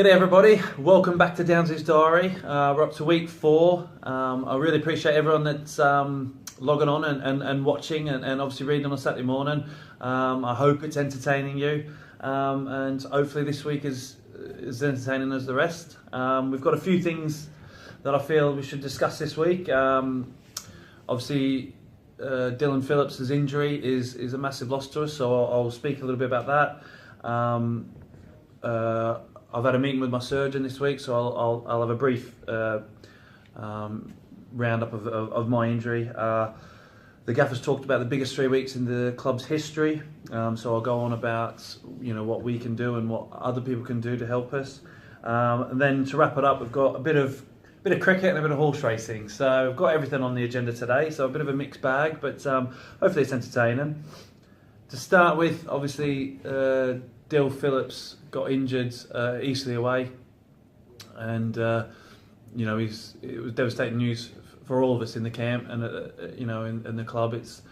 G'day everybody, welcome back to Downs' Diary. We're up to week 4. I really appreciate everyone that's logging on and watching and obviously reading on a Saturday morning. I hope it's entertaining you, and hopefully this week is as entertaining as the rest. We've got a few things that I feel we should discuss this week. Obviously Dylan Phillips' injury is a massive loss to us, so I'll speak a little bit about that. I've had a meeting with my surgeon this week, so I'll have a brief roundup of my injury. The gaffer's talked about the biggest 3 weeks in the club's history, so I'll go on about what we can do and what other people can do to help us. And then to wrap it up, we've got a bit of cricket and a bit of horse racing. So we've got everything on the agenda today. So a bit of a mixed bag, but hopefully it's entertaining. To start with, obviously, Dill Phillips got injured Eastleigh away, and it was devastating news for all of us in the camp and in the club. It's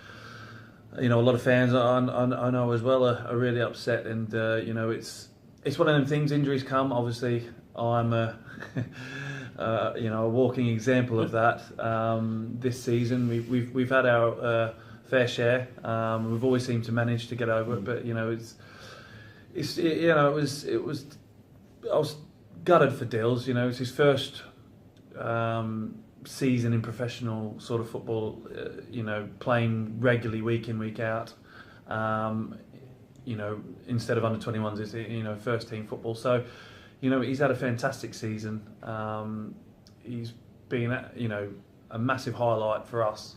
a lot of fans I know as well are really upset, and it's one of them things. Injuries come. Obviously, I'm a a walking example of that. This season, we've had our fair share. We've always seemed to manage to get over it, but I was gutted for Dills. It's his first season in professional sort of football. Playing regularly week in, week out. Instead of under 21s, it's first team football. So, he's had a fantastic season. He's been a massive highlight for us.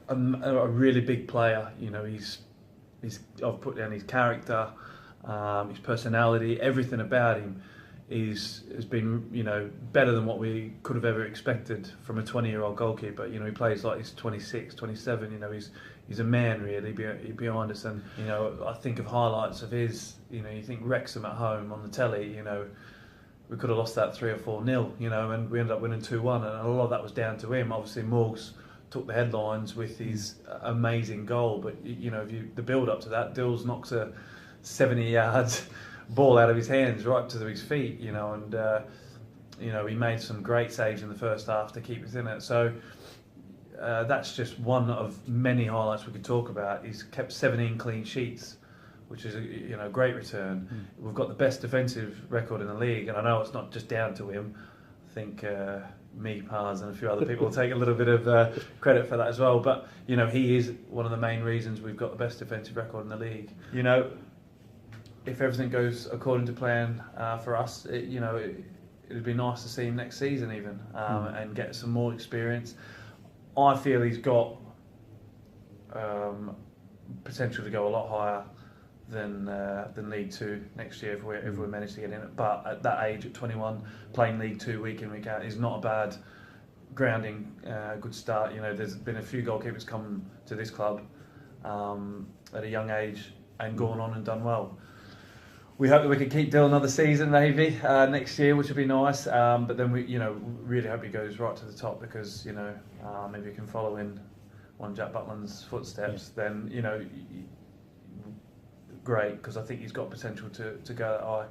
A really big player. I've put down his character, his personality, everything about him has been better than what we could have ever expected from a 20-year-old goalkeeper. He plays like he's 26, 27. He's a man really behind us. And I think of highlights of his. You think Wrexham at home on the telly. We could have lost that 3 or 4-0. And we ended up winning 2-1, and a lot of that was down to him. Obviously, Morgs took the headlines with his amazing goal, but the build up to that, Dills knocks a 70 yards ball out of his hands right to his feet, and he made some great saves in the first half to keep us in it. So that's just one of many highlights we could talk about. He's kept 17 clean sheets, which is a great return. We've got the best defensive record in the league, and I know it's not just down to him. I think me, Pars, and a few other people will take a little bit of credit for that as well. But he is one of the main reasons we've got the best defensive record in the league. If everything goes according to plan for us, it'd be nice to see him next season even, and get some more experience. I feel he's got potential to go a lot higher than League Two next year if we manage to get in it. But at that age, at 21, playing League Two week in, week out is not a bad grounding, good start. There's been a few goalkeepers come to this club at a young age and gone on and done well. We hope that we can keep Dill another season maybe next year, which would be nice. But then we really hope he goes right to the top, because maybe you can follow in one Jack Butland's footsteps. Then great, because I think he's got potential to go that high.